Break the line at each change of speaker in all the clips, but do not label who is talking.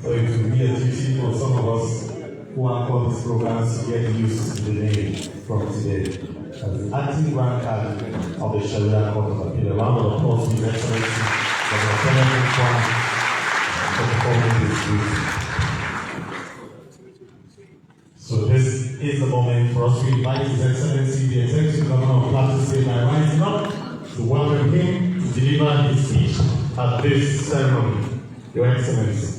So it will be a duty for some of us who anchor these programs to get used to the name from today. As the acting Grand Cardinal of the Sharia Court of Appeal, a round of applause to His Excellency Dr. Kenneth Kwan for performing this duty. So this is the moment for us to invite His Excellency, the Executive Governor of Plateau State, by rising up to welcome him to deliver his speech at this ceremony. Your Excellency.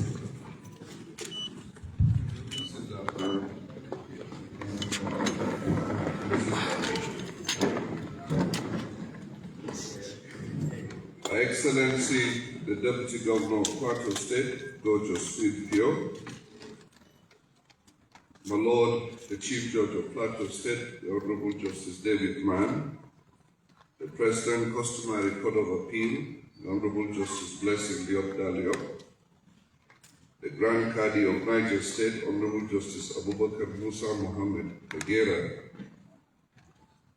Her Excellency, the Deputy Governor of Plateau State, Gorgeous Sweet Pure, my Lord, the Chief Judge of Plateau State, the Honorable Justice David Mann, the President, Customary Court of Appeal, the Honorable Justice Blessing Diop Dalio, the Grand Cadi of Niger State, Honorable Justice Abubakar Musa Mohammed Begera,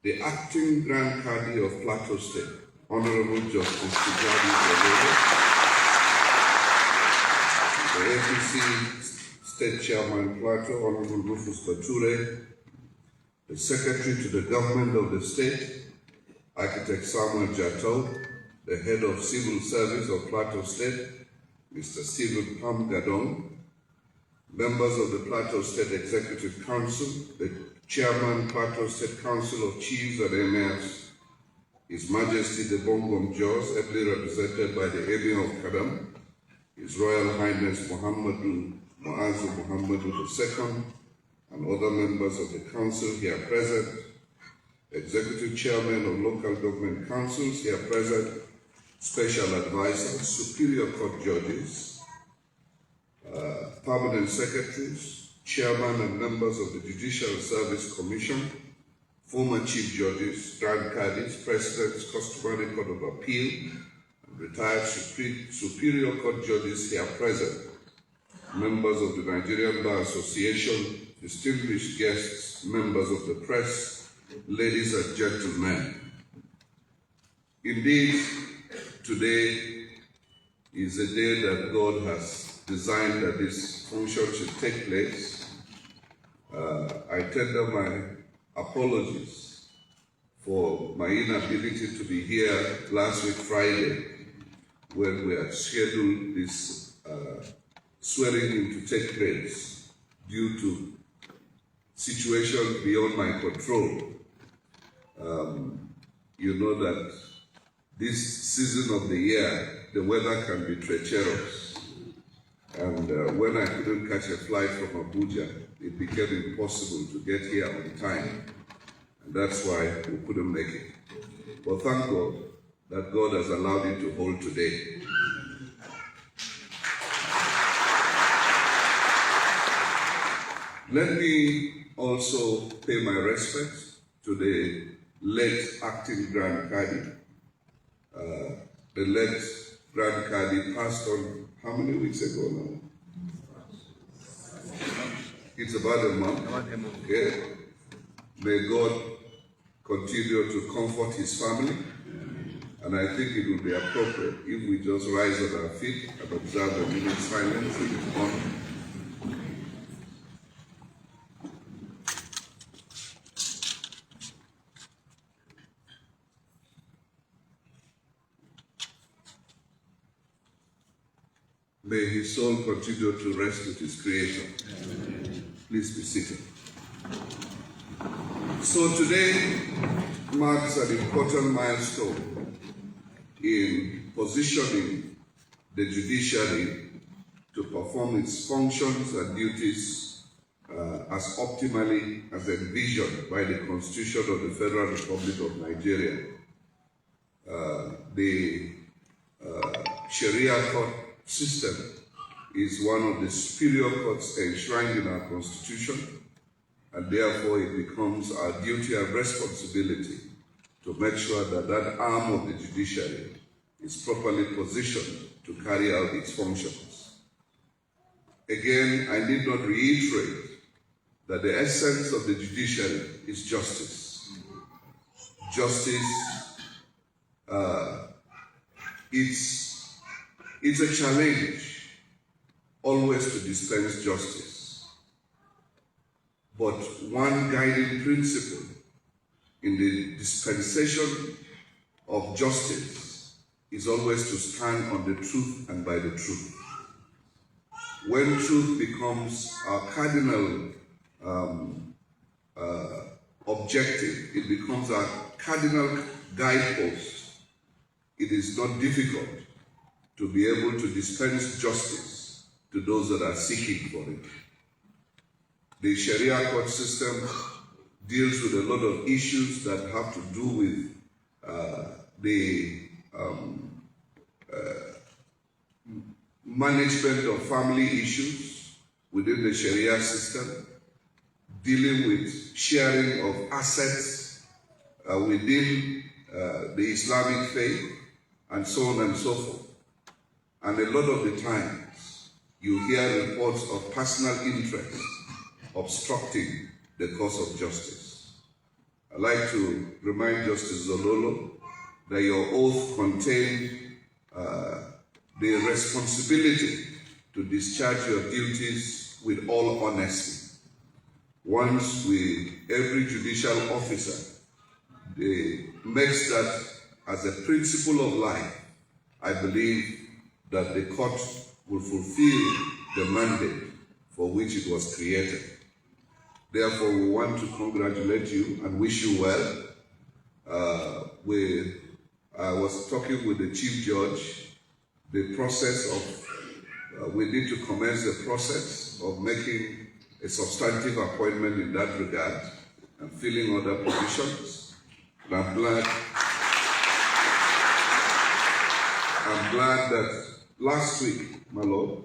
the Acting Grand Cadi of Plateau State, Honorable Justice Tijani Zalero, the APC State Chairman Plateau, Honorable Rufus Bature, the Secretary to the Government of the State, Architect Samuel Jato, the Head of Civil Service of Plateau State, Mr. Stephen Pam Gadon, members of the Plateau State Executive Council, the Chairman, Plateau State Council of Chiefs and Emirs, His Majesty the Bongom Jos, ably represented by the Emir of Kadam, His Royal Highness Muhammadu Muazzu Muhammadu II, and other members of the Council here present, Executive Chairman of Local Government Councils here present, Special Advisors, Superior Court Judges, Permanent Secretaries, Chairman and members of the Judicial Service Commission, former Chief Judges, Grand Cadis, Presidents, Customary Court of Appeal, and retired Superior Court Judges here present, members of the Nigerian Bar Association, distinguished guests, members of the press, ladies and gentlemen. Indeed, today is a day that God has designed that this function should take place. I tender my apologies for my inability to be here last week Friday when we had scheduled this swearing in to take place due to situations beyond my control. You know that this season of the year, the weather can be treacherous. And when I couldn't catch a flight from Abuja, it became impossible to get here on time. And that's why we couldn't make it. But thank God that God has allowed it to hold today. Let me also pay my respects to the late Acting Grand Cadi. The late Grand Cadi passed on how many weeks ago now? It's about a month. Okay. May God continue to comfort his family. And I think it would be appropriate if we just rise on our feet and observe a minute silence in his honor. May his soul continue to rest with his Creator. Amen. Please be seated. So today marks an important milestone in positioning the judiciary to perform its functions and duties as optimally as envisioned by the Constitution of the Federal Republic of Nigeria. The Sharia court system is one of the superior courts enshrined in our Constitution, and therefore it becomes our duty and responsibility to make sure that that arm of the judiciary is properly positioned to carry out its functions. Again, I need not reiterate that the essence of the judiciary is justice. Justice, it's a challenge always to dispense justice. But one guiding principle in the dispensation of justice is always to stand on the truth and by the truth. When truth becomes our cardinal objective, it becomes our cardinal guidepost, it is not difficult to be able to dispense justice to those that are seeking for it. The Sharia court system deals with a lot of issues that have to do with the management of family issues within the Sharia system, dealing with sharing of assets within the Islamic faith, and so on and so forth. And a lot of the times, you hear reports of personal interest obstructing the cause of justice. I'd like to remind Justice Zololo that your oath contained the responsibility to discharge your duties with all honesty. Once every judicial officer makes that as a principle of life, I believe that the court will fulfill the mandate for which it was created. Therefore, we want to congratulate you and wish you well. I was talking with the Chief Judge. The process of, we need to commence the process of making a substantive appointment in that regard and filling other positions. And I'm glad that last week, my Lord,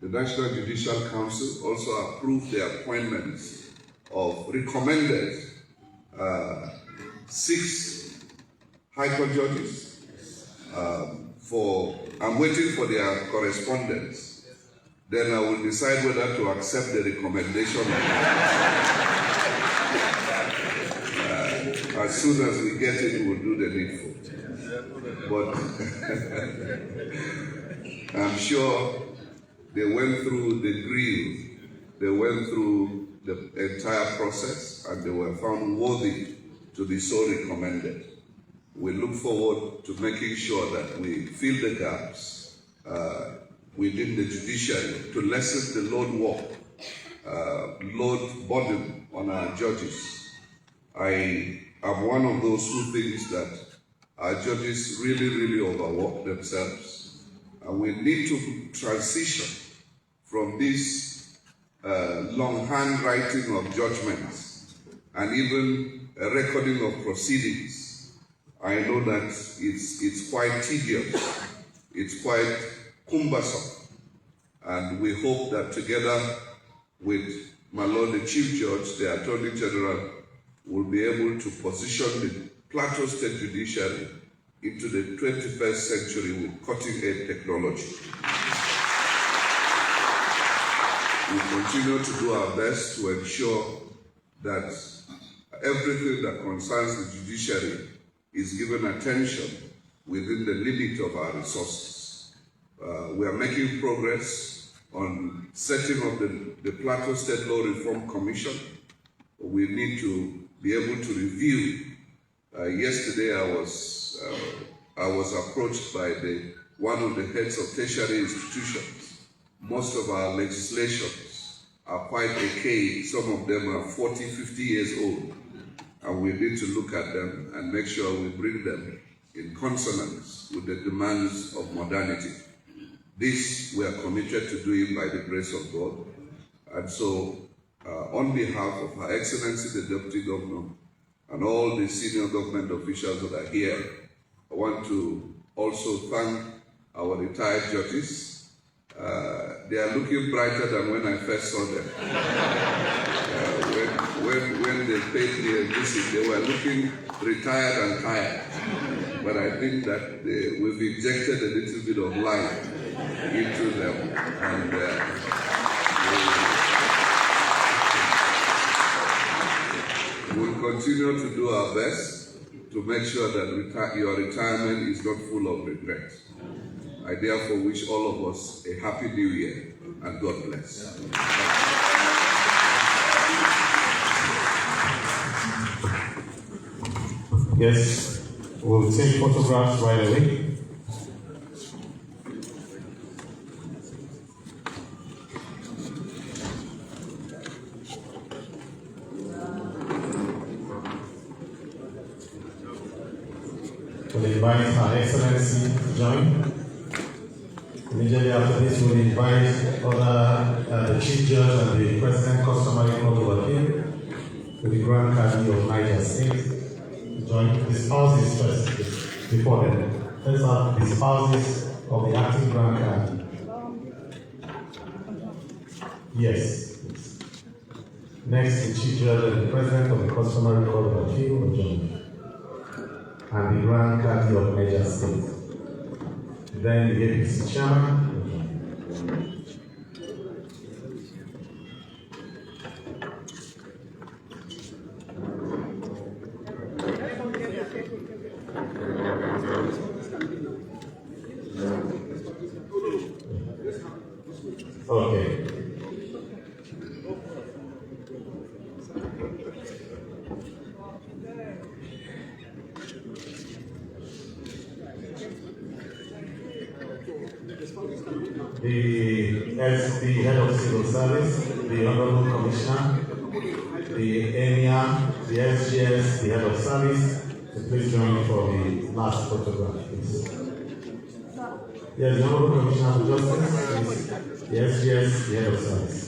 the National Judicial Council also approved the appointments of recommended 6 High Court judges. I'm waiting for their correspondence. Then I will decide whether to accept the recommendation. As soon as we get it, we'll do the needful. But I'm sure they went through the grill, they went through the entire process, and they were found worthy to be so recommended. We look forward to making sure that we fill the gaps within the judiciary to lessen the load burden on our judges. I am one of those who thinks that our judges really overwork themselves, and we need to transition from this long handwriting of judgments and even a recording of proceedings. I know that it's quite tedious, it's quite cumbersome, and we hope that together with my Lord the Chief Judge, the Attorney General, will be able to position the Plateau State Judiciary into the 21st century with cutting-edge technology. We continue to do our best to ensure that everything that concerns the judiciary is given attention within the limit of our resources. We are making progress on setting up the Plateau State Law Reform Commission. We need to be able to review. Yesterday I was approached by one of the heads of tertiary institutions. Most of our legislations are quite archaic. Some of them are 40, 50 years old. And we need to look at them and make sure we bring them in consonance with the demands of modernity. This we are committed to doing by the grace of God. And so, on behalf of Her Excellency the Deputy Governor and all the senior government officials that are here, I want to also thank our retired judges. They are looking brighter than when I first saw them. When they paid me a visit, they were looking retired and tired. But I think that we've injected a little bit of life into them. And we'll continue to do our best to make sure that your retirement is not full of regrets. I therefore wish all of us a happy new year. and God bless.
Yes, we'll take photographs right away. We'll invite Her Excellency to join. Immediately after this, we'll invite the Chief Judge and the President Customary Court of Appeal with the Grand Cadi of Niger State to join. The spouses first, before then. Let's have the spouses of the acting Grand Cadi. Yes. Next, the Chief Judge and the President of the Customary Court of Appeal will join. And the Grand Cadi of Niger State. Then the APC Chairman. Okay. The head of civil service, the honorable commissioner, the emir, the SGS, the head of service, so please join me for the last photograph, please. Yes, the honorable commissioner of justice, the SGS, the head of service.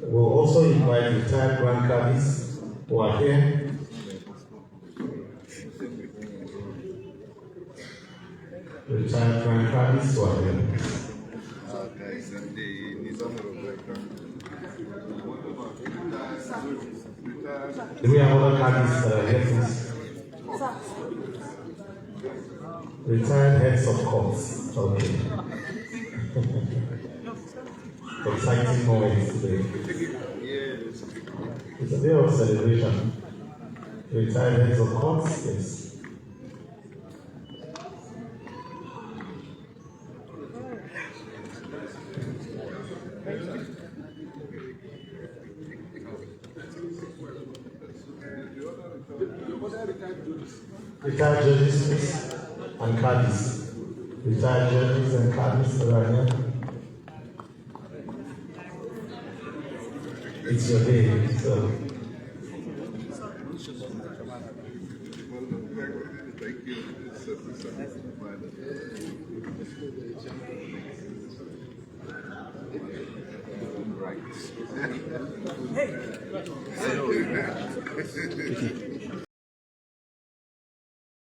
We'll also invite retired Grand Cadis who are here. Retired Grand Cadis who are here. Do we have other Cadis that are here, please? Retired heads of courts. Okay. Exciting moments today. It's a day of celebration. Retired heads of courts, yes. Retired judges, please, and caddies. Retired judges and caddies that are here. It's your day, so.
Thank you.